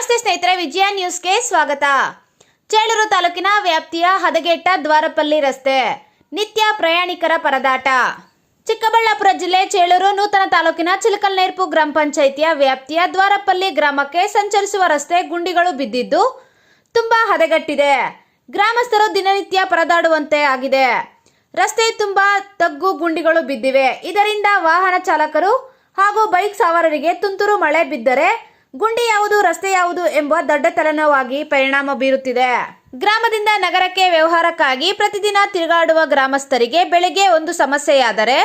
ನಮಸ್ತೆ ಸ್ನೇಹಿತರೆ, ವಿಜಯ ನ್ಯೂಸ್ಗೆ ಸ್ವಾಗತ. ಚೇಳೂರು ತಾಲೂಕಿನ ವ್ಯಾಪ್ತಿಯ ಹದಗೆಟ್ಟ ದ್ವಾರಪಲ್ಲಿ ರಸ್ತೆ ನಿತ್ಯ ಪ್ರಯಾಣಿಕರ ಪರದಾಟ. ಚಿಕ್ಕಬಳ್ಳಾಪುರ ಜಿಲ್ಲೆ ಚೇಳೂರು ನೂತನ ತಾಲೂಕಿನ ಚಿಲಕಲ್ನೇರ್ಪು ಗ್ರಾಮ ಪಂಚಾಯಿತಿಯ ವ್ಯಾಪ್ತಿಯ ದ್ವಾರಪಲ್ಲಿ ಗ್ರಾಮಕ್ಕೆ ಸಂಚರಿಸುವ ರಸ್ತೆ ಗುಂಡಿಗಳು ಬಿದ್ದಿದ್ದು ತುಂಬಾ ಹದಗೆಟ್ಟಿದೆ. ಗ್ರಾಮಸ್ಥರು ದಿನನಿತ್ಯ ಪರದಾಡುವಂತೆ ಆಗಿದೆ. ರಸ್ತೆ ತುಂಬಾ ತಗ್ಗು ಗುಂಡಿಗಳು ಬಿದ್ದಿವೆ. ಇದರಿಂದ ವಾಹನ ಚಾಲಕರು ಹಾಗೂ ಬೈಕ್ ಸವಾರರಿಗೆ ತುಂತುರು ಮಳೆ ಬಿದ್ದರೆ ಗುಂಡಿ ಯಾವುದು ರಸ್ತೆ ಯಾವುದು ಎಂಬ ದೊಡ್ಡ ತಲೆನೋವಾಗಿ ಪರಿಣಾಮ ಬೀರುತ್ತಿದೆ. ಗ್ರಾಮದಿಂದ ನಗರಕ್ಕೆ ವ್ಯವಹಾರಕ್ಕಾಗಿ ಪ್ರತಿದಿನ ತಿರುಗಾಡುವ ಗ್ರಾಮಸ್ಥರಿಗೆ ಬೆಳಗ್ಗೆ ಒಂದು ಸಮಸ್ಯೆಯಾದರೆ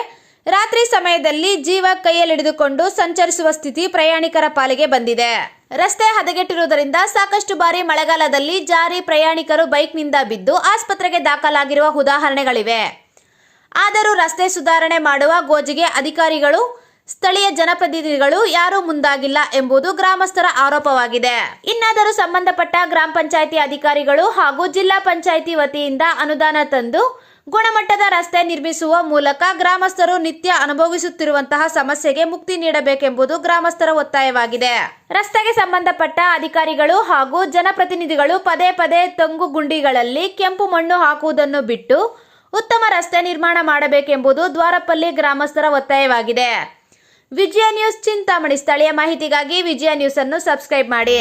ರಾತ್ರಿ ಸಮಯದಲ್ಲಿ ಜೀವ ಕೈಯಲ್ಲಿಡಿದುಕೊಂಡು ಸಂಚರಿಸುವ ಸ್ಥಿತಿ ಪ್ರಯಾಣಿಕರ ಪಾಲಿಗೆ ಬಂದಿದೆ. ರಸ್ತೆ ಹದಗೆಟ್ಟಿರುವುದರಿಂದ ಸಾಕಷ್ಟು ಬಾರಿ ಮಳೆಗಾಲದಲ್ಲಿ ಜಾರಿ ಪ್ರಯಾಣಿಕರು ಬೈಕ್ನಿಂದ ಬಿದ್ದು ಆಸ್ಪತ್ರೆಗೆ ದಾಖಲಾಗಿರುವ ಉದಾಹರಣೆಗಳಿವೆ. ಆದರೂ ರಸ್ತೆ ಸುಧಾರಣೆ ಮಾಡುವ ಗೋಜಿಗೆ ಅಧಿಕಾರಿಗಳು ಸ್ಥಳೀಯ ಜನಪ್ರತಿನಿಧಿಗಳು ಯಾರೂ ಮುಂದಾಗಿಲ್ಲ ಎಂಬುದು ಗ್ರಾಮಸ್ಥರ ಆರೋಪವಾಗಿದೆ. ಇನ್ನಾದರೂ ಸಂಬಂಧಪಟ್ಟ ಗ್ರಾಮ ಪಂಚಾಯಿತಿ ಅಧಿಕಾರಿಗಳು ಹಾಗೂ ಜಿಲ್ಲಾ ಪಂಚಾಯಿತಿ ವತಿಯಿಂದ ಅನುದಾನ ತಂದು ಗುಣಮಟ್ಟದ ರಸ್ತೆ ನಿರ್ಮಿಸುವ ಮೂಲಕ ಗ್ರಾಮಸ್ಥರು ನಿತ್ಯ ಅನುಭವಿಸುತ್ತಿರುವಂತಹ ಸಮಸ್ಯೆಗೆ ಮುಕ್ತಿ ನೀಡಬೇಕೆಂಬುದು ಗ್ರಾಮಸ್ಥರ ಒತ್ತಾಯವಾಗಿದೆ. ರಸ್ತೆಗೆ ಸಂಬಂಧಪಟ್ಟ ಅಧಿಕಾರಿಗಳು ಹಾಗೂ ಜನಪ್ರತಿನಿಧಿಗಳು ಪದೇ ಪದೇ ತಂಗು ಗುಂಡಿಗಳಲ್ಲಿ ಕೆಂಪು ಮಣ್ಣು ಹಾಕುವುದನ್ನು ಬಿಟ್ಟು ಉತ್ತಮ ರಸ್ತೆ ನಿರ್ಮಾಣ ಮಾಡಬೇಕೆಂಬುದು ದ್ವಾರಪಲ್ಲಿ ಗ್ರಾಮಸ್ಥರ ಒತ್ತಾಯವಾಗಿದೆ. ವಿಜಯ ನ್ಯೂಸ್ ಚಿಂತಾಮಣಿ. ಸ್ಥಳೀಯ ಮಾಹಿತಿಗಾಗಿ ವಿಜಯ ನ್ಯೂಸ್ ಅನ್ನು ಸಬ್ಸ್ಕ್ರೈಬ್ ಮಾಡಿ.